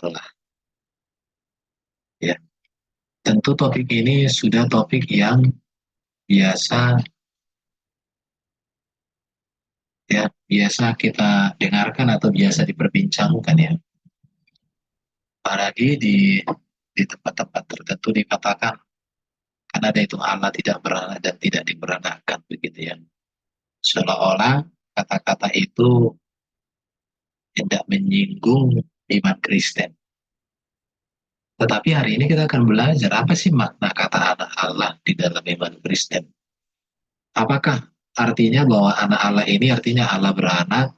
Allah. Ya, tentu topik ini sudah topik yang biasa biasa kita dengarkan atau biasa diperbincangkan ya. Apalagi di tempat-tempat tertentu dikatakan karena ada itu Allah tidak beranak dan tidak diberanakan begitu ya. Seolah-olah kata-kata itu tidak menyinggung iman Kristen. Tetapi hari ini kita akan belajar apa sih makna kata anak Allah di dalam iman Kristen. Apakah artinya bahwa anak Allah ini artinya Allah beranak,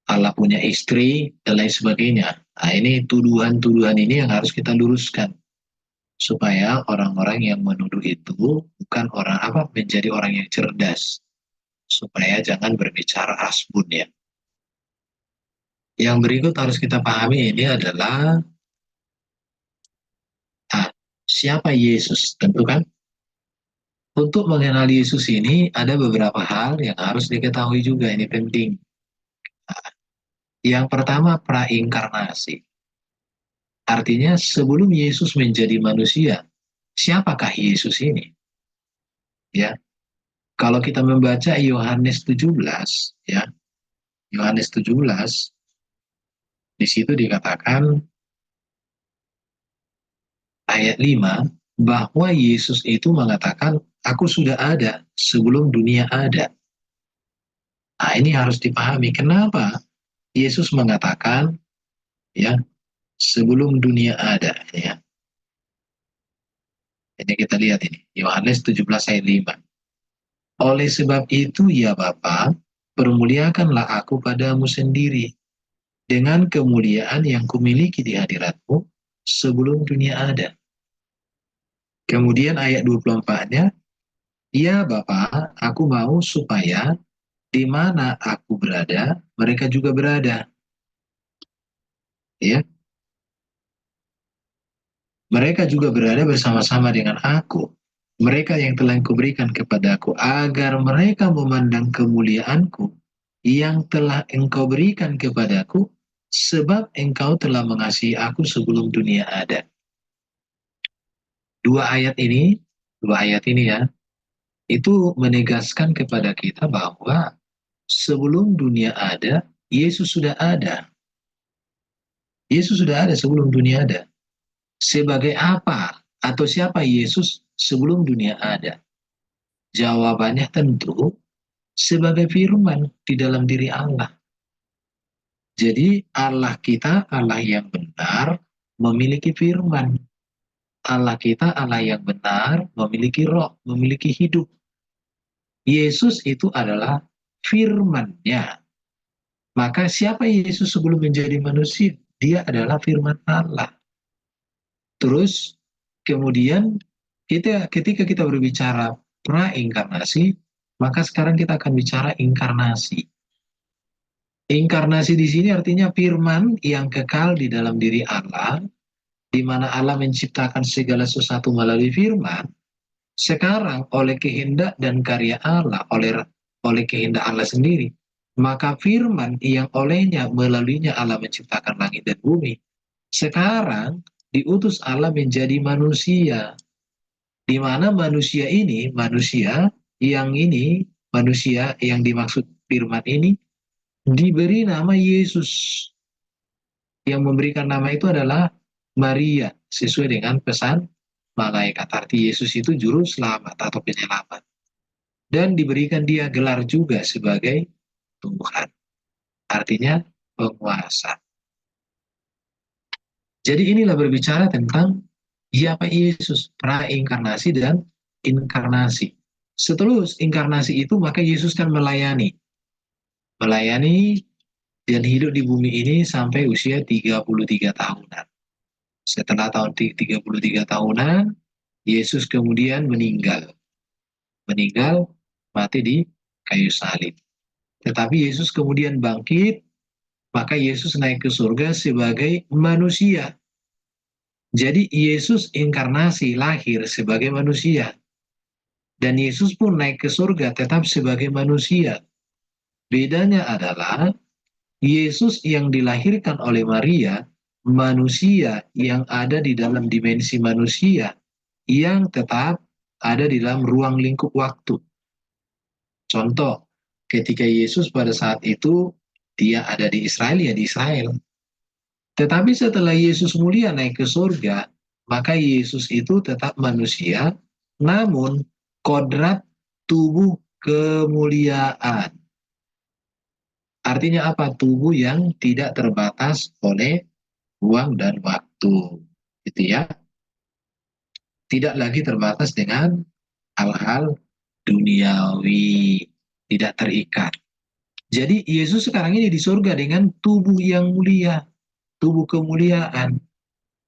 Allah punya istri, dan lain sebagainya. Nah, ini tuduhan-tuduhan ini yang harus kita luruskan. Supaya orang-orang yang menuduh itu bukan orang apa, menjadi orang yang cerdas. Supaya jangan berbicara asbun ya. Yang berikut harus kita pahami ini adalah siapa Yesus, tentu kan? Untuk mengenal Yesus ini ada beberapa hal yang harus diketahui juga, ini penting. Yang pertama, prainkarnasi. Artinya sebelum Yesus menjadi manusia, siapakah Yesus ini? Ya, kalau kita membaca Yohanes 17, ya, Yohanes 17, di situ dikatakan ayat 5 bahwa Yesus itu mengatakan, aku sudah ada sebelum dunia ada. Nah, ini harus dipahami kenapa Yesus mengatakan ya sebelum dunia ada ya. Ini kita lihat ini Yohanes 17 ayat 5. Oleh sebab itu ya Bapa, permuliakanlah aku padamu sendiri dengan kemuliaan yang kumiliki di hadiratmu sebelum dunia ada. Kemudian ayat 24-nya, ya Bapa, aku mau supaya di mana aku berada, mereka juga berada. Ya, mereka juga berada bersama-sama dengan aku. Mereka yang telah Engkau berikan kepadaku, agar mereka memandang kemuliaanku yang telah Engkau berikan kepadaku, sebab Engkau telah mengasihi aku sebelum dunia ada. Dua ayat ini ya, itu menegaskan kepada kita bahwa sebelum dunia ada, Yesus sudah ada. Yesus sudah ada sebelum dunia ada. Sebagai apa atau siapa Yesus sebelum dunia ada? Jawabannya tentu sebagai firman di dalam diri Allah. Jadi Allah kita, Allah yang benar, memiliki firman. Allah kita, Allah yang benar, memiliki roh, memiliki hidup. Yesus itu adalah firman-Nya. Maka siapa Yesus sebelum menjadi manusia? Dia adalah firman Allah. Terus kemudian ketika kita berbicara prainkarnasi, maka sekarang kita akan bicara inkarnasi. Inkarnasi di sini artinya firman yang kekal di dalam diri Allah, di mana Allah menciptakan segala sesuatu melalui firman. Sekarang oleh kehendak dan karya Allah, oleh kehendak Allah sendiri, maka firman yang olehnya melaluinya Allah menciptakan langit dan bumi. Sekarang diutus Allah menjadi manusia, di mana manusia yang dimaksud firman ini diberi nama Yesus. Yang memberikan nama itu adalah Maria, sesuai dengan pesan malaikat. Arti Yesus itu juru selamat atau penyelamat. Dan diberikan dia gelar juga sebagai Tuhan. Artinya penguasa. Jadi inilah berbicara tentang siapa Yesus, prainkarnasi dan inkarnasi. Setelah inkarnasi itu maka Yesus kan melayani dan hidup di bumi ini sampai usia 33 tahunan. Setelah tahun 33 tahunan, Yesus kemudian meninggal. Mati di kayu salib. Tetapi Yesus kemudian bangkit, maka Yesus naik ke surga sebagai manusia. Jadi Yesus inkarnasi, lahir sebagai manusia. Dan Yesus pun naik ke surga tetap sebagai manusia. Bedanya adalah Yesus yang dilahirkan oleh Maria manusia yang ada di dalam dimensi manusia yang tetap ada di dalam ruang lingkup waktu. Contoh, ketika Yesus pada saat itu dia ada di Israel, ya di Israel. Tetapi setelah Yesus mulia naik ke surga, maka Yesus itu tetap manusia, namun kodrat tubuh kemuliaan. Artinya apa? Tubuh yang tidak terbatas oleh ruang dan waktu. Gitu ya. Tidak lagi terbatas dengan hal-hal duniawi, tidak terikat. Jadi Yesus sekarang ini di surga dengan tubuh yang mulia, tubuh kemuliaan.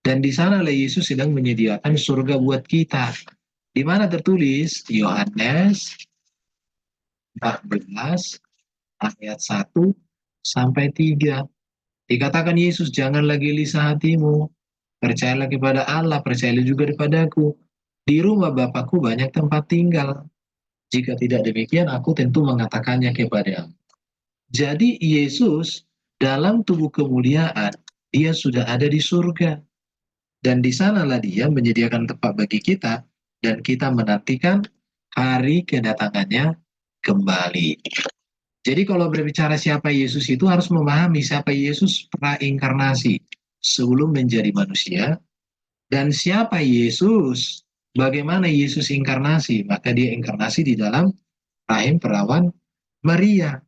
Dan di sanalah Yesus sedang menyediakan surga buat kita. Di mana tertulis Yohanes 14 ayat 1 sampai 3. Dikatakan Yesus, janganlah gelisah hatimu, percayalah kepada Allah, percayalah juga kepadaku. Di rumah Bapakku banyak tempat tinggal. Jika tidak demikian, aku tentu mengatakannya kepadamu. Jadi Yesus dalam tubuh kemuliaan, dia sudah ada di surga. Dan di sanalah dia menyediakan tempat bagi kita, dan kita menantikan hari kedatangannya kembali. Jadi kalau berbicara siapa Yesus itu harus memahami siapa Yesus prainkarnasi sebelum menjadi manusia, dan siapa Yesus, bagaimana Yesus inkarnasi, maka dia inkarnasi di dalam rahim perawan Maria.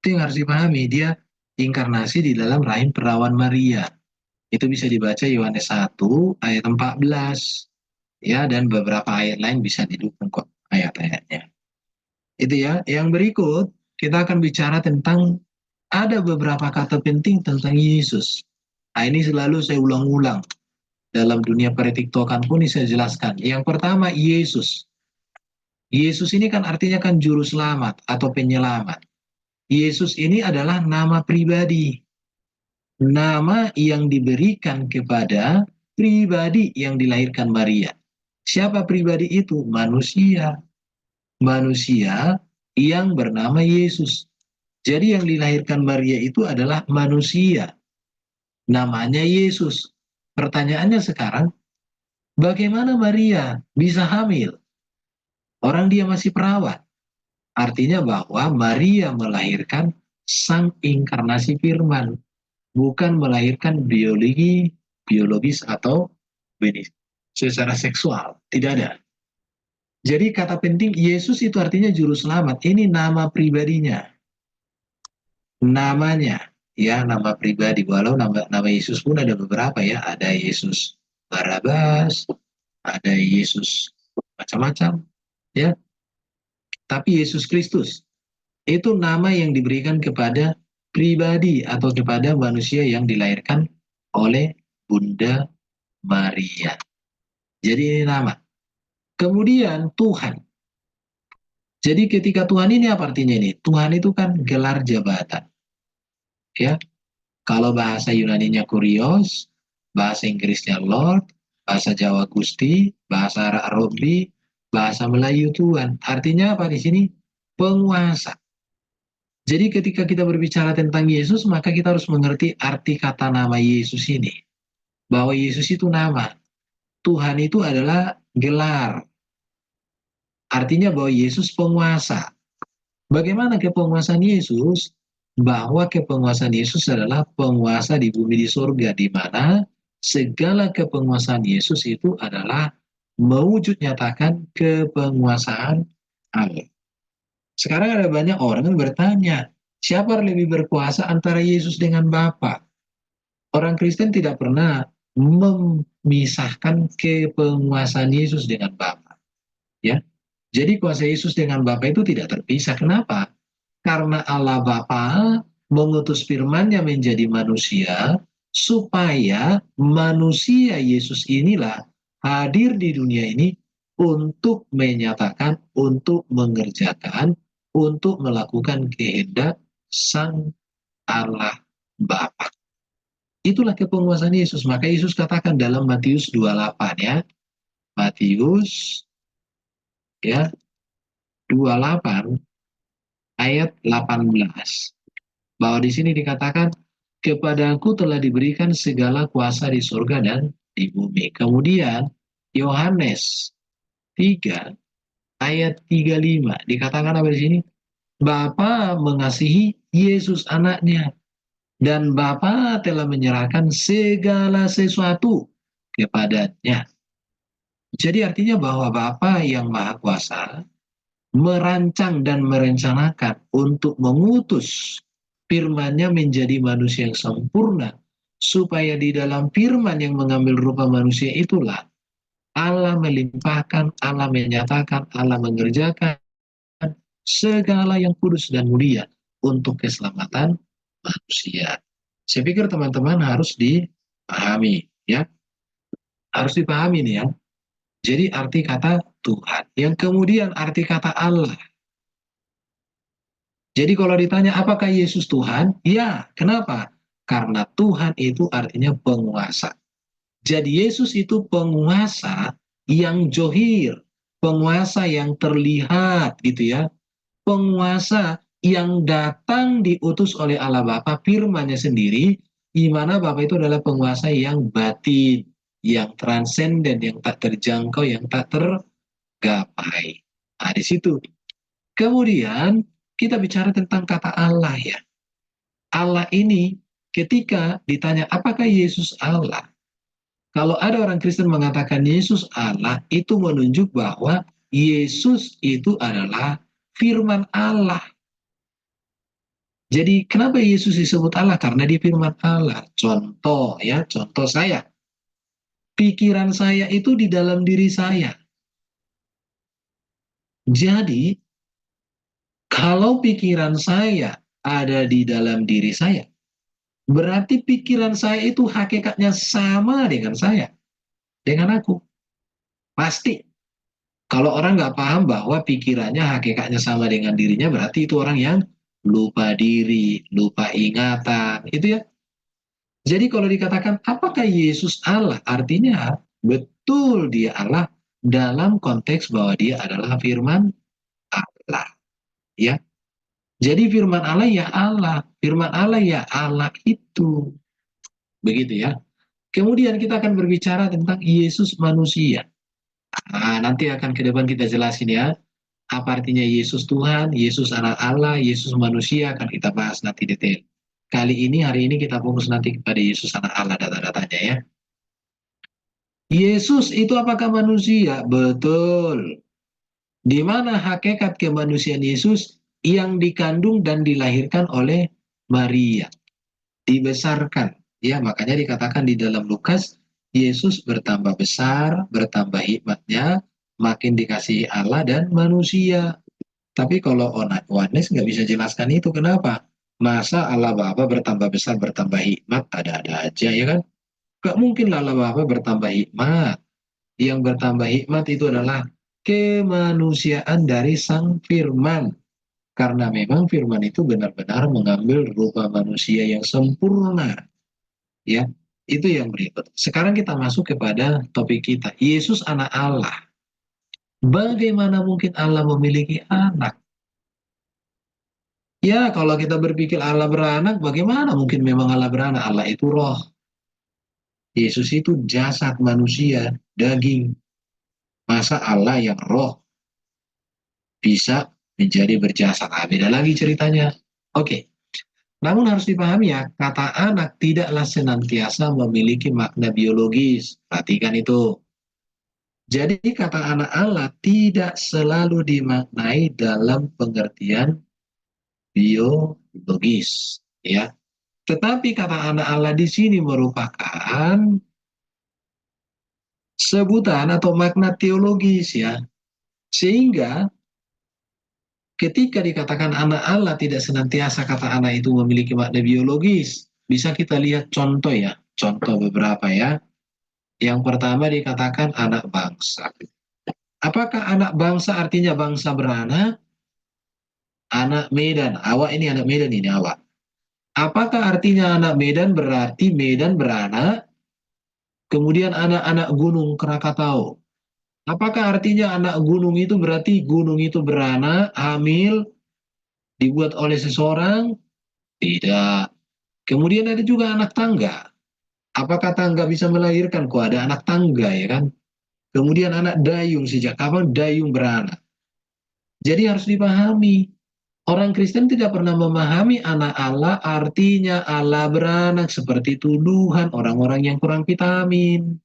Itu yang harus dipahami, dia inkarnasi di dalam rahim perawan Maria. Itu bisa dibaca Yohanes 1 ayat 14. Ya, dan beberapa ayat lain bisa didukung kok ayat-ayatnya. Itu ya. Yang berikut, kita akan bicara tentang ada beberapa kata penting tentang Yesus. Nah, ini selalu saya ulang-ulang. Dalam dunia pertiktokan pun ini saya jelaskan. Yang pertama, Yesus. Yesus ini kan artinya kan juru selamat atau penyelamat. Yesus ini adalah nama pribadi. Nama yang diberikan kepada pribadi yang dilahirkan Maria. Siapa pribadi itu? Manusia. Manusia yang bernama Yesus. Jadi yang dilahirkan Maria itu adalah manusia. Namanya Yesus. Pertanyaannya sekarang, bagaimana Maria bisa hamil? Orang dia masih perawan. Artinya bahwa Maria melahirkan sang inkarnasi firman, bukan melahirkan biologis atau benih secara seksual. Tidak ada. Jadi kata penting Yesus itu artinya juru selamat. Ini nama pribadinya. Namanya, ya nama pribadi. Walau nama Yesus pun ada beberapa ya. Ada Yesus Barabas, ada Yesus macam-macam, ya. Tapi Yesus Kristus itu nama yang diberikan kepada pribadi atau kepada manusia yang dilahirkan oleh Bunda Maria. Jadi ini nama. Kemudian Tuhan. Jadi ketika Tuhan ini apa artinya ini? Tuhan itu kan gelar jabatan. Ya, kalau bahasa Yunaninya Kurios, bahasa Inggrisnya Lord, bahasa Jawa Gusti, bahasa Arab Robbi, bahasa Melayu Tuhan. Artinya apa di sini? Penguasa. Jadi ketika kita berbicara tentang Yesus, maka kita harus mengerti arti kata nama Yesus ini. Bahwa Yesus itu nama. Tuhan itu adalah gelar. Artinya bahwa Yesus penguasa. Bagaimana kepenguasaan Yesus? Bahwa kepenguasaan Yesus adalah penguasa di bumi di surga, di mana segala kepenguasaan Yesus itu adalah mewujud nyatakan kepenguasaan Allah. Sekarang ada banyak orang yang bertanya, siapa yang lebih berkuasa antara Yesus dengan Bapa? Orang Kristen tidak pernah memisahkan kepenguasaan Yesus dengan Bapa. Ya, jadi kuasa Yesus dengan Bapa itu tidak terpisah. Kenapa? Karena Allah Bapa mengutus firman-Nya menjadi manusia supaya manusia Yesus inilah hadir di dunia ini untuk menyatakan, untuk mengerjakan, untuk melakukan kehendak Sang Allah Bapa. Itulah kepenguasaan Yesus. Maka Yesus katakan dalam Matius 28 ya. Matius ya 28 ayat 18. Bahwa di sini dikatakan kepadaku telah diberikan segala kuasa di surga dan di bumi. Kemudian Yohanes 3 ayat 35 dikatakan apa di sini? Bapa mengasihi Yesus anaknya dan Bapa telah menyerahkan segala sesuatu kepadanya. Jadi artinya bahwa Bapa yang Maha Kuasa merancang dan merencanakan untuk mengutus firman-Nya menjadi manusia yang sempurna, supaya di dalam firman yang mengambil rupa manusia itulah Allah melimpahkan, Allah menyatakan, Allah mengerjakan segala yang kudus dan mulia untuk keselamatan manusia. Saya pikir teman-teman harus dipahami, ya, harus dipahami nih ya. Jadi arti kata Tuhan, yang kemudian arti kata Allah. Jadi kalau ditanya apakah Yesus Tuhan? Ya, kenapa? Karena Tuhan itu artinya penguasa. Jadi Yesus itu penguasa yang johir, penguasa yang terlihat gitu ya. Penguasa yang datang diutus oleh Allah Bapa, firman-Nya sendiri, di mana Bapa itu adalah penguasa yang batin, yang transenden, yang tak terjangkau, yang tak tergapai. Nah, di situ. Kemudian kita bicara tentang kata Allah ya. Allah ini ketika ditanya apakah Yesus Allah? Kalau ada orang Kristen mengatakan Yesus Allah, itu menunjuk bahwa Yesus itu adalah firman Allah. Jadi kenapa Yesus disebut Allah? Karena dia firman Allah. Contoh ya, contoh saya. Pikiran saya itu di dalam diri saya. Jadi kalau pikiran saya ada di dalam diri saya, berarti pikiran saya itu hakikatnya sama dengan saya, dengan aku. Pasti. Kalau orang nggak paham bahwa pikirannya hakikatnya sama dengan dirinya, berarti itu orang yang lupa diri, lupa ingatan, itu ya. Jadi kalau dikatakan apakah Yesus Allah, artinya betul dia Allah dalam konteks bahwa dia adalah firman Allah, ya. Jadi firman Allah ya Allah, firman Allah ya Allah itu. Begitu ya. Kemudian kita akan berbicara tentang Yesus manusia. Nah, nanti akan ke depan kita jelasin ya. Apa artinya Yesus Tuhan, Yesus anak Allah, Yesus manusia, akan kita bahas nanti detail. Hari ini kita fokus nanti kepada Yesus anak Allah, data-datanya ya. Yesus itu apakah manusia? Betul. Di mana hakikat kemanusiaan Yesus yang dikandung dan dilahirkan oleh Maria. Dibesarkan. Ya, makanya dikatakan di dalam Lukas, Yesus bertambah besar, bertambah hikmatnya, makin dikasihi Allah dan manusia. Tapi kalau Yohanes nggak bisa jelaskan itu, kenapa? Masa Allah Bapa bertambah besar, bertambah hikmat, ada-ada aja ya kan? Gak mungkin lah Allah Bapa bertambah hikmat. Yang bertambah hikmat itu adalah kemanusiaan dari Sang Firman. Karena memang Firman itu benar-benar mengambil rupa manusia yang sempurna. Ya, itu yang berikut. Sekarang kita masuk kepada topik kita. Yesus anak Allah. Bagaimana mungkin Allah memiliki anak? Ya, kalau kita berpikir Allah beranak, bagaimana mungkin memang Allah beranak? Allah itu roh. Yesus itu jasad manusia, daging. Masa Allah yang roh bisa menjadi berjasa? Nah, beda lagi ceritanya. Oke. Namun harus dipahami ya, kata anak tidaklah senantiasa memiliki makna biologis. Perhatikan itu. Jadi kata anak Allah tidak selalu dimaknai dalam pengertian biologis, ya. Tetapi kata anak Allah di sini merupakan sebutan atau makna teologis ya. Sehingga ketika dikatakan anak Allah tidak senantiasa kata anak itu memiliki makna biologis. Bisa kita lihat contoh ya, contoh beberapa ya. Yang pertama dikatakan anak bangsa. Apakah anak bangsa artinya bangsa beranak? Anak Medan, awak ini anak Medan ini awak. Apakah artinya anak Medan berarti Medan beranak? Kemudian anak-anak gunung Krakatau. Apakah artinya anak gunung itu berarti gunung itu beranak, hamil, dibuat oleh seseorang? Tidak. Kemudian ada juga anak tangga. Apakah tangga bisa melahirkan? Kok ada anak tangga, ya kan? Kemudian anak dayung, sejak kapan dayung beranak? Jadi harus dipahami. Orang Kristen tidak pernah memahami anak Allah, artinya Allah beranak seperti tuduhan orang-orang yang kurang vitamin.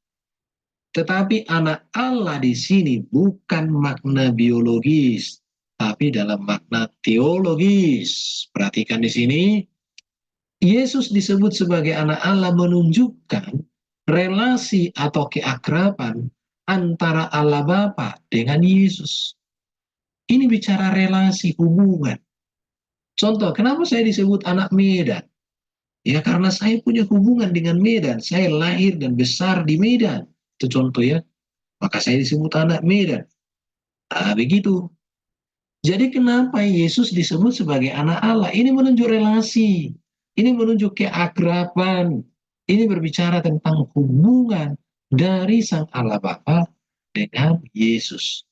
Tetapi anak Allah di sini bukan makna biologis, tapi dalam makna teologis. Perhatikan di sini, Yesus disebut sebagai anak Allah menunjukkan relasi atau keakraban antara Allah Bapa dengan Yesus. Ini bicara relasi hubungan. Contoh, kenapa saya disebut anak Medan? Ya karena saya punya hubungan dengan Medan. Saya lahir dan besar di Medan. Itu contoh ya. Maka saya disebut anak Medan. Ah, begitu. Jadi kenapa Yesus disebut sebagai anak Allah? Ini menunjuk relasi. Ini menunjuk keakraban. Ini berbicara tentang hubungan dari Sang Allah Bapa dengan Yesus.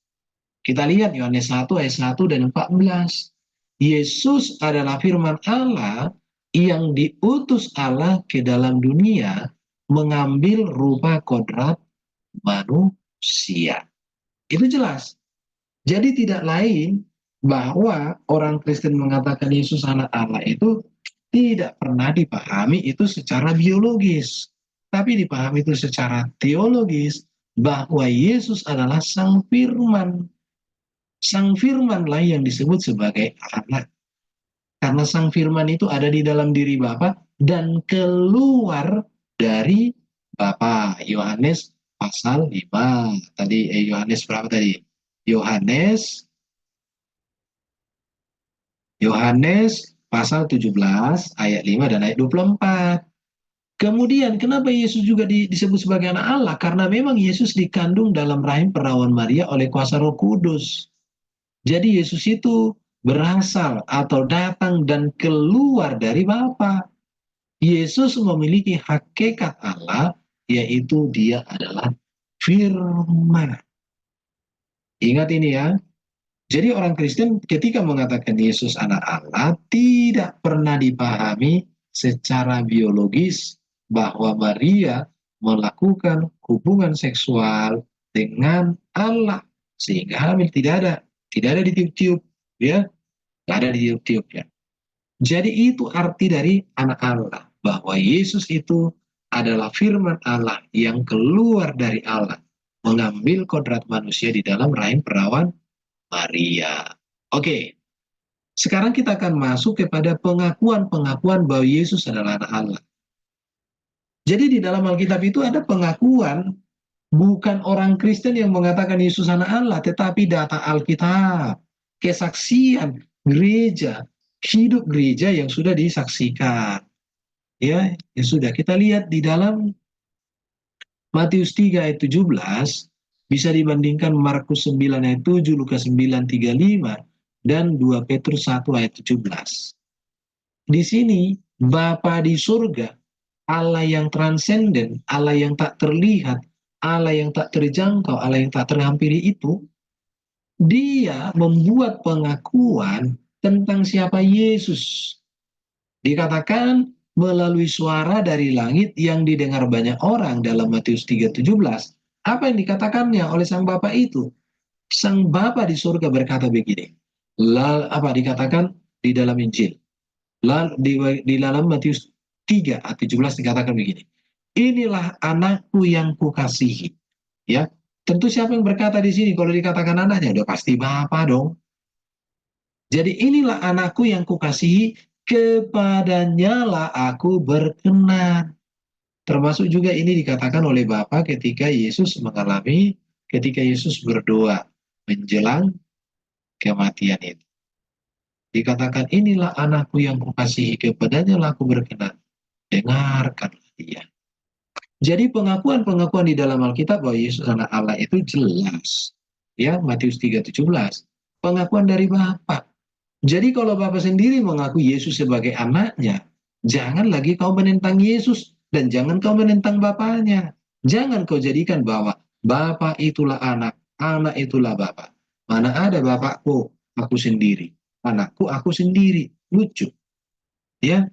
Kita lihat Yohanes 1 ayat 1 dan 14. Yesus adalah firman Allah yang diutus Allah ke dalam dunia mengambil rupa kodrat manusia. Itu jelas. Jadi tidak lain bahwa orang Kristen mengatakan Yesus anak Allah itu tidak pernah dipahami itu secara biologis, tapi dipahami itu secara teologis bahwa Yesus adalah Sang Firman. Sang Firmanlah yang disebut sebagai anak. Karena Sang Firman itu ada di dalam diri Bapa dan keluar dari Bapa. Yohanes pasal 5. Tadi Yohanes berapa tadi? Yohanes Yohanes pasal 17 ayat 5 dan ayat 24. Kemudian kenapa Yesus juga disebut sebagai anak Allah? Karena memang Yesus dikandung dalam rahim perawan Maria oleh kuasa Roh Kudus. Jadi Yesus itu berasal atau datang dan keluar dari Bapa. Yesus memiliki hakikat Allah, yaitu dia adalah firman. Ingat ini ya. Jadi orang Kristen ketika mengatakan Yesus anak Allah tidak pernah dipahami secara biologis bahwa Maria melakukan hubungan seksual dengan Allah sehingga hamil. Tidak ada ditiup-tiup, ya, tidak ada ditiup-tiup ya. Jadi itu arti dari anak Allah, bahwa Yesus itu adalah firman Allah yang keluar dari Allah, mengambil kodrat manusia di dalam rahim perawan Maria. Oke, sekarang kita akan masuk kepada pengakuan-pengakuan bahwa Yesus adalah anak Allah. Jadi di dalam Alkitab itu ada pengakuan, bukan orang Kristen yang mengatakan Yesus anak Allah, tetapi data Alkitab, kesaksian gereja, hidup gereja yang sudah disaksikan. Ya, yang sudah kita lihat di dalam Matius 3 ayat 17, bisa dibandingkan Markus 9 ayat 7, Lukas 9, 35, dan 2 Petrus 1 ayat 17. Di sini, Bapa di surga, Allah yang transenden, Allah yang tak terlihat, Allah yang tak terjangkau, Allah yang tak terhampiri itu, dia membuat pengakuan tentang siapa Yesus. Dikatakan melalui suara dari langit yang didengar banyak orang dalam Matius 3:17. Apa yang dikatakannya oleh Sang Bapa itu? Sang Bapa di surga berkata begini. Apa dikatakan di dalam Injil? Di dalam Matius 3 ayat 17 dikatakan begini. Inilah anakku yang kukasihi. Ya, tentu siapa yang berkata di sini kalau dikatakan anaknya? Udah pasti Bapa dong. Jadi inilah anakku yang kukasihi, kepadanya lah aku berkenan. Termasuk juga ini dikatakan oleh Bapa ketika Yesus berdoa menjelang kematian itu. Dikatakan inilah anakku yang kukasihi, kepadanya lah aku berkenan. Dengarkanlah dia. Jadi pengakuan-pengakuan di dalam Alkitab bahwa Yesus anak Allah itu jelas. Ya, Matius 3:17. Pengakuan dari Bapa. Jadi kalau Bapak sendiri mengaku Yesus sebagai anaknya, jangan lagi kau menentang Yesus dan jangan kau menentang Bapaknya. Jangan kau jadikan bahwa Bapa itulah anak, anak itulah Bapa. Mana ada Bapakku, aku sendiri. Anakku, aku sendiri. Lucu. Ya,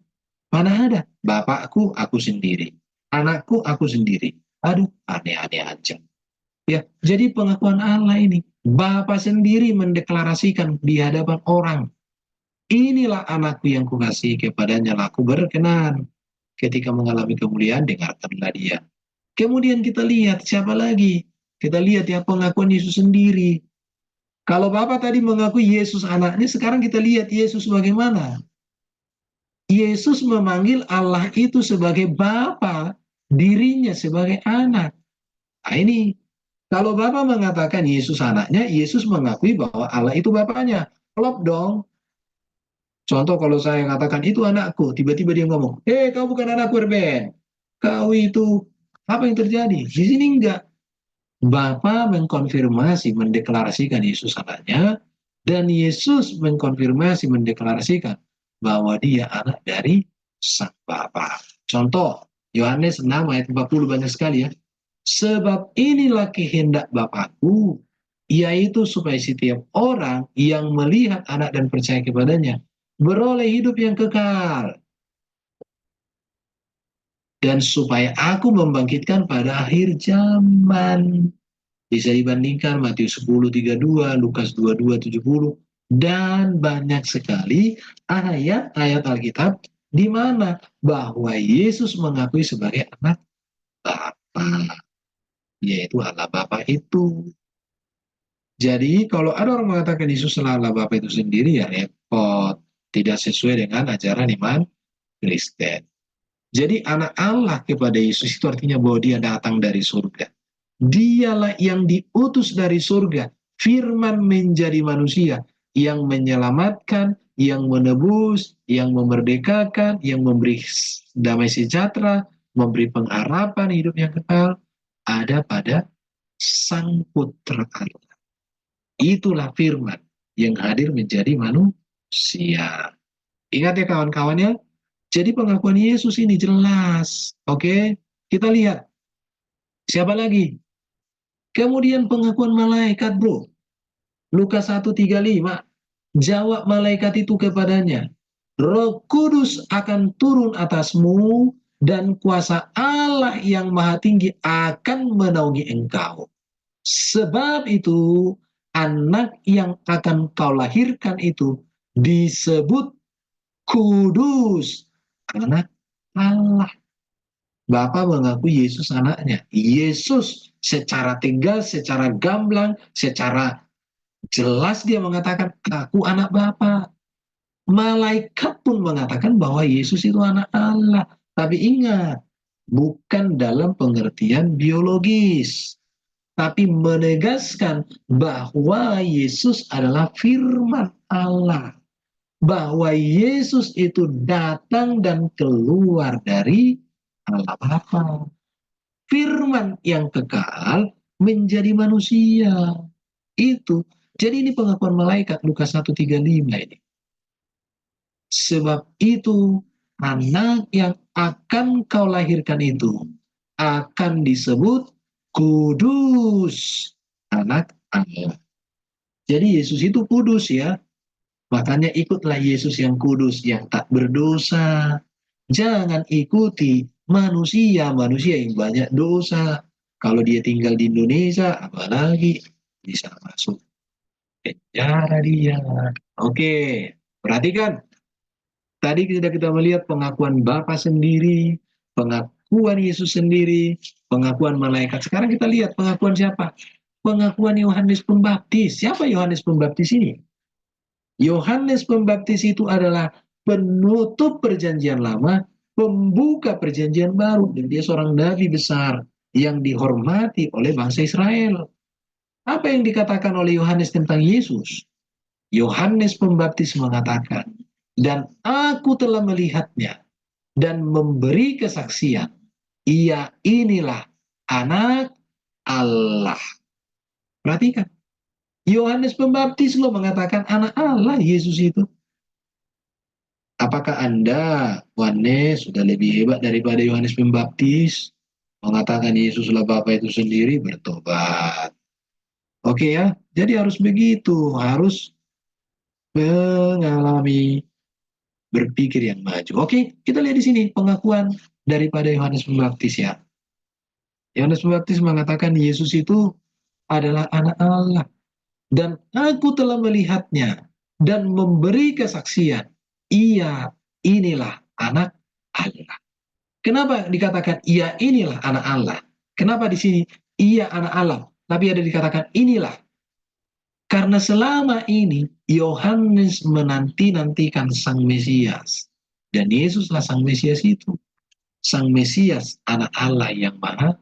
Mana ada? Bapakku, aku sendiri. Anakku, aku sendiri. Aduh, aneh-aneh aja. Ya, jadi pengakuan Allah ini, Bapa sendiri mendeklarasikan di hadapan orang, inilah anakku yang kukasihi, kepadanya lah aku berkenan. Ketika mengalami kemuliaan, dengarkanlah dia. Kemudian kita lihat siapa lagi? Kita lihat ya pengakuan Yesus sendiri. Kalau Bapa tadi mengakui Yesus anaknya, sekarang kita lihat Yesus bagaimana. Yesus memanggil Allah itu sebagai Bapa, dirinya sebagai anak. Nah ini, kalau Bapa mengatakan Yesus anaknya, Yesus mengakui bahwa Allah itu Bapaknya. Klop dong. Contoh kalau saya katakan itu anakku, tiba-tiba dia ngomong, kau bukan anakku, Ruben. Kau itu, apa yang terjadi? Di sini enggak. Bapa mengkonfirmasi, mendeklarasikan Yesus anaknya, dan Yesus mengkonfirmasi, mendeklarasikan bahwa dia anak dari Sang Bapa. Contoh, Yohanes 6 ayat 40 banyak sekali ya. Sebab inilah kehendak Bapakku, yaitu supaya setiap orang yang melihat anak dan percaya kepadanya beroleh hidup yang kekal, dan supaya aku membangkitkan pada akhir zaman. Bisa dibandingkan Matius 10:32, Lukas 22:70, dan banyak sekali ayat-ayat Alkitab di mana bahwa Yesus mengakui sebagai anak Bapa, yaitu Allah Bapa itu. Jadi kalau ada orang mengatakan Yesus adalah Allah Bapa itu sendiri, ya repot, tidak sesuai dengan ajaran iman Kristen. Jadi anak Allah kepada Yesus itu artinya bahwa dia datang dari surga. Dialah yang diutus dari surga. Firman menjadi manusia yang menyelamatkan, yang menebus, yang memerdekakan, yang memberi damai sejahtera, memberi pengharapan hidup yang kekal, ada pada Sang Putra Allah. Itulah firman yang hadir menjadi manusia. Ingat ya kawan-kawannya, jadi pengakuan Yesus ini jelas. Oke, kita lihat. Siapa lagi? Kemudian pengakuan malaikat, bro. Lukas 1:35. Jawab malaikat itu kepadanya, Roh Kudus akan turun atasmu dan kuasa Allah yang Maha Tinggi akan menaungi engkau. Sebab itu, anak yang akan kau lahirkan itu disebut kudus, anak Allah. Bapa mengakui Yesus anaknya. Yesus secara tegas, secara gamblang, secara jelas dia mengatakan, aku anak Bapa. Malaikat pun mengatakan bahwa Yesus itu anak Allah. Tapi ingat, bukan dalam pengertian biologis, tapi menegaskan bahwa Yesus adalah firman Allah. Bahwa Yesus itu datang dan keluar dari Allah Bapa. Firman yang kekal menjadi manusia. Itu. Jadi ini pengakuan malaikat Lukas 1:35 ini. Sebab itu anak yang akan kau lahirkan itu akan disebut kudus, anak Allah. Jadi Yesus itu kudus ya. Makanya ikutlah Yesus yang kudus, yang tak berdosa. Jangan ikuti manusia yang banyak dosa. Kalau dia tinggal di Indonesia, apalagi bisa masuk penjara dia. Oke, perhatikan. Tadi kita melihat pengakuan Bapa sendiri, pengakuan Yesus sendiri, pengakuan malaikat. Sekarang kita lihat pengakuan siapa? Pengakuan Yohanes Pembaptis. Siapa Yohanes Pembaptis ini? Yohanes Pembaptis itu adalah penutup perjanjian lama, pembuka perjanjian baru. Dan dia seorang nabi besar yang dihormati oleh bangsa Israel. Apa yang dikatakan oleh Yohanes tentang Yesus? Yohanes Pembaptis mengatakan, dan aku telah melihatnya dan memberi kesaksian, ia inilah anak Allah. Perhatikan, Yohanes Pembaptis loh mengatakan anak Allah Yesus itu. Apakah Anda, Yohanes, sudah lebih hebat daripada Yohanes Pembaptis? Mengatakan Yesuslah Bapa itu sendiri, bertobat. Oke ya, jadi harus begitu, harus mengalami berpikir yang maju. Oke, kita lihat di sini pengakuan daripada Yohanes Pembaptis ya. Yohanes Pembaptis mengatakan Yesus itu adalah anak Allah. Dan aku telah melihatnya dan memberi kesaksian. Ia inilah anak Allah. Kenapa dikatakan ia inilah anak Allah? Kenapa di sini ia anak Allah? Tapi ada dikatakan inilah. Karena selama ini Yohanes menanti-nantikan Sang Mesias. Dan Yesuslah Sang Mesias itu. Sang Mesias anak Allah yang maha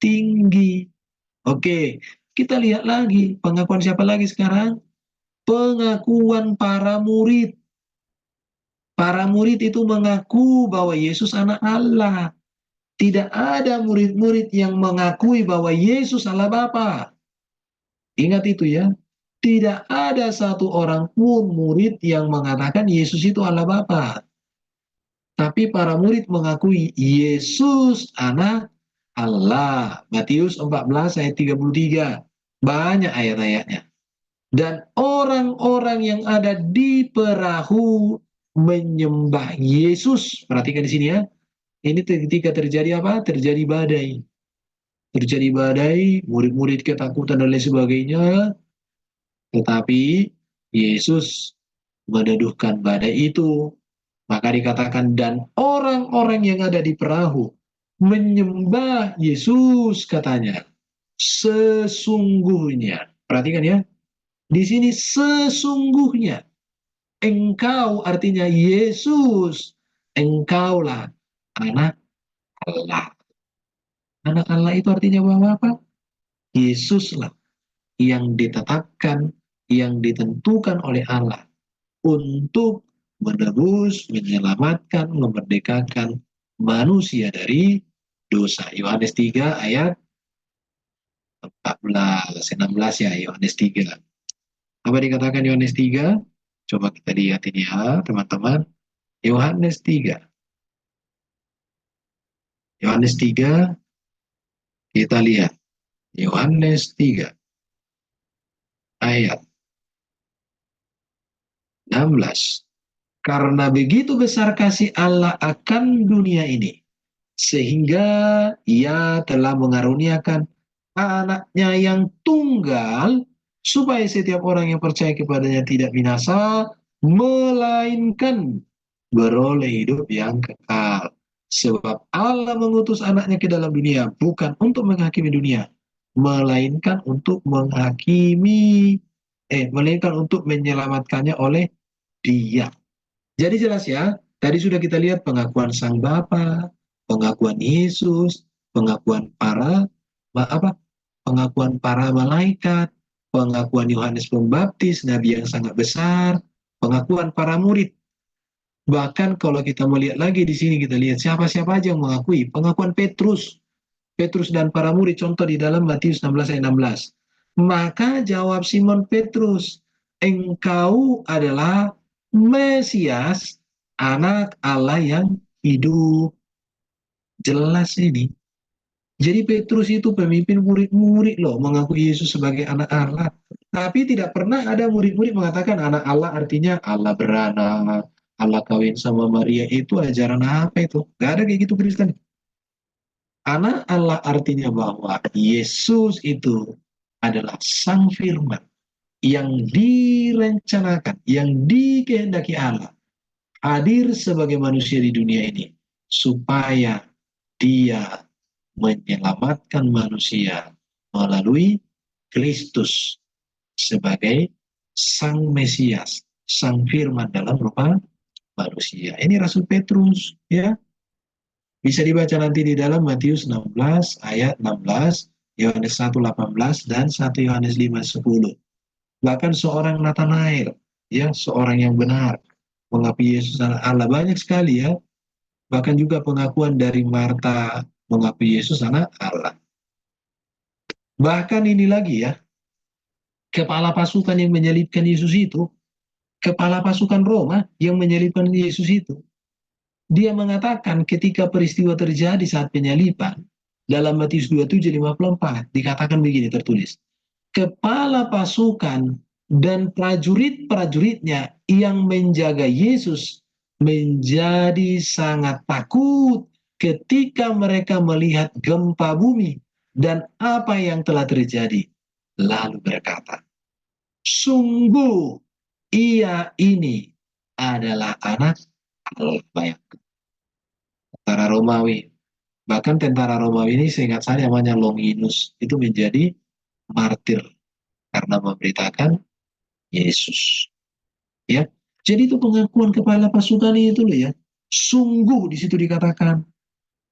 tinggi. Oke, kita lihat lagi. Pengakuan siapa lagi sekarang? Pengakuan para murid. Para murid itu mengaku bahwa Yesus anak Allah. Tidak ada murid-murid yang mengakui bahwa Yesus Allah Bapa. Ingat itu ya. Tidak ada satu orang pun murid yang mengatakan Yesus itu Allah Bapa. Tapi para murid mengakui Yesus anak Allah. Matius 14 ayat 33. Banyak ayat-ayatnya. Dan orang-orang yang ada di perahu menyembah Yesus. Perhatikan di sini ya. Ini ketika terjadi apa? Terjadi badai. Terjadi badai, murid-murid ketakutan dan lain sebagainya. Tetapi Yesus meneduhkan badai itu. Maka dikatakan, dan orang-orang yang ada di perahu menyembah Yesus, katanya. Sesungguhnya. Perhatikan ya. Di sini sesungguhnya. Engkau artinya Yesus. Engkaulah anak Allah. Anak Allah itu artinya bahwa apa? Yesuslah yang ditetapkan, yang ditentukan oleh Allah untuk menebus, menyelamatkan, memerdekakan manusia dari dosa. Yohanes 3 ayat 14, 16 ya, Yohanes 3. Apa dikatakan Yohanes 3? Coba kita lihat ini ya, teman-teman. Yohanes 3. Yohanes 3, kita lihat. Yohanes 3 ayat 16. Karena begitu besar kasih Allah akan dunia ini, sehingga ia telah mengaruniakan anaknya yang tunggal, supaya setiap orang yang percaya kepadanya tidak binasa, melainkan beroleh hidup yang kekal. Sebab Allah mengutus anaknya ke dalam dunia, bukan untuk menghakimi dunia, melainkan untuk melainkan untuk menyelamatkannya oleh Dia. Jadi jelas ya, tadi sudah kita lihat pengakuan Sang Bapa, pengakuan Yesus, pengakuan pengakuan para malaikat, pengakuan Yohanes Pembaptis, nabi yang sangat besar, pengakuan para murid. Bahkan kalau kita melihat lagi di sini, kita lihat siapa-siapa aja yang mengakui. Pengakuan Petrus, Petrus dan para murid, contoh di dalam Matius 16 ayat 16. Maka jawab Simon Petrus, engkau adalah Mesias, anak Allah yang hidup. Jelas ini. Jadi Petrus itu pemimpin murid-murid loh, mengaku Yesus sebagai anak Allah. Tapi tidak pernah ada murid-murid mengatakan anak Allah artinya Allah beranak, Allah kawin sama Maria. Itu ajaran apa itu? Gak ada kayak gitu Kristen. Anak Allah artinya bahwa Yesus itu adalah Sang Firman yang direncanakan, yang dikehendaki Allah hadir sebagai manusia di dunia ini supaya Dia menyelamatkan manusia melalui Kristus sebagai Sang Mesias, Sang Firman dalam rupa manusia. Ini Rasul Petrus, ya. Bisa dibaca nanti di dalam Matius 16 ayat 16, Yohanes 1:18 dan 1 Yohanes 5:10. Bahkan seorang Nathanael, ya, seorang yang benar mengakui Yesus anak Allah, banyak sekali ya. Bahkan juga pengakuan dari Marta mengakui Yesus anak Allah. Bahkan ini lagi ya, kepala pasukan yang menyalibkan Yesus itu, kepala pasukan Roma yang menyalibkan Yesus itu, dia mengatakan ketika peristiwa terjadi saat penyaliban, dalam Matius 27:54 dikatakan begini tertulis, kepala pasukan dan prajurit-prajuritnya yang menjaga Yesus menjadi sangat takut ketika mereka melihat gempa bumi dan apa yang telah terjadi. Lalu berkata, sungguh ia ini adalah anak Allah. Bayangkan, tentara Romawi. Bahkan tentara Romawi ini seingat saya namanya Longinus. Itu menjadi martir karena memberitakan Yesus. Ya, jadi itu pengakuan kepala pasukan itu loh ya. Sungguh di situ dikatakan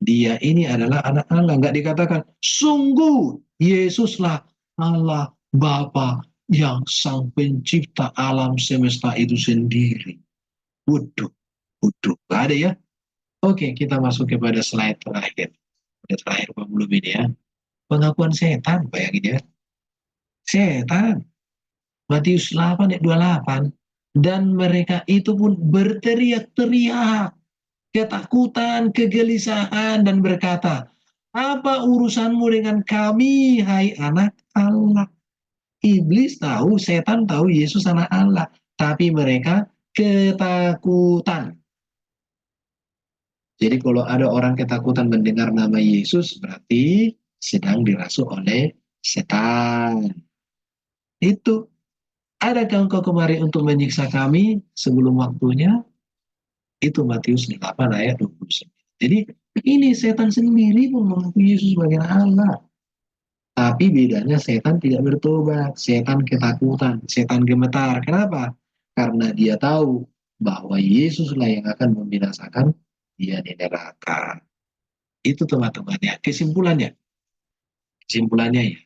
dia ini adalah anak Allah. Nggak dikatakan sungguh Yesuslah Allah Bapa yang sang pencipta alam semesta itu sendiri. Waduh, waduh, nggak ada ya. Oke, kita masuk kepada slide terakhir. Slide terakhir belum ini ya. Pengakuan setan, bayangin ya. Setan. Matius 8 ayat 28. Dan mereka itu pun berteriak-teriak, ketakutan, kegelisahan, dan berkata, apa urusanmu dengan kami, hai anak Allah? Iblis tahu, setan tahu Yesus anak Allah. Tapi mereka ketakutan. Jadi kalau ada orang ketakutan mendengar nama Yesus, berarti sedang dirasuk oleh setan. Itu. Adakah engkau kemari untuk menyiksa kami sebelum waktunya? Itu Matius 8 ayat 29. Jadi ini setan sendiri pun mengaku Yesus sebagai Allah. Tapi bedanya setan tidak bertobat, setan ketakutan, setan gemetar. Kenapa? Karena dia tahu bahwa Yesuslah yang akan membinasakan dia di neraka. Itu teman-temannya. Kesimpulannya ya.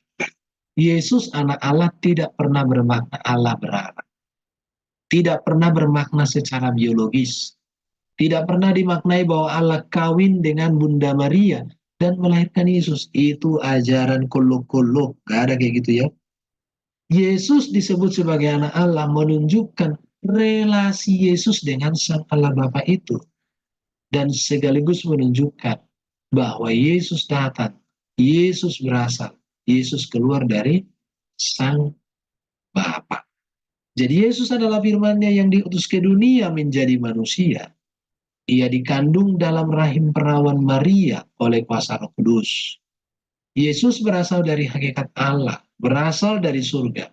Yesus anak Allah tidak pernah bermakna Allah beranak. Tidak pernah bermakna secara biologis. Tidak pernah dimaknai bahwa Allah kawin dengan Bunda Maria dan melahirkan Yesus. Itu ajaran kolok-kolok. Gak ada kayak gitu ya. Yesus disebut sebagai anak Allah menunjukkan relasi Yesus dengan Sang Allah Bapa itu. Dan sekaligus menunjukkan bahwa Yesus datang, Yesus berasal, Yesus keluar dari Sang Bapa. Jadi Yesus adalah firman-Nya yang diutus ke dunia menjadi manusia. Ia dikandung dalam rahim perawan Maria oleh kuasa Roh Kudus. Yesus berasal dari hakikat Allah, berasal dari surga.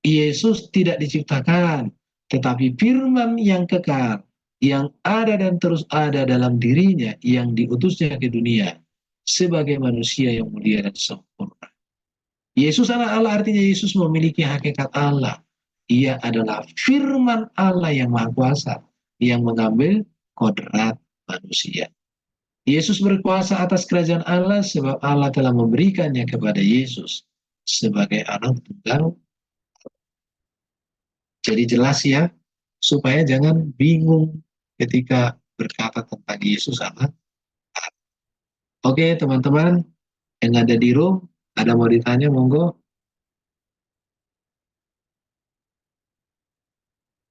Yesus tidak diciptakan, tetapi firman yang kekal, yang ada dan terus ada dalam dirinya, yang diutusnya ke dunia sebagai manusia yang mulia dan sempurna. Yesus anak Allah artinya Yesus memiliki hakikat Allah. Ia adalah firman Allah yang maha kuasa, yang mengambil kodrat manusia. Yesus berkuasa atas kerajaan Allah sebab Allah telah memberikannya kepada Yesus sebagai anak tunggal. Jadi jelas ya, supaya jangan bingung ketika berkata tentang Yesus anak. Oke teman-teman yang ada di room, ada mau ditanya monggo.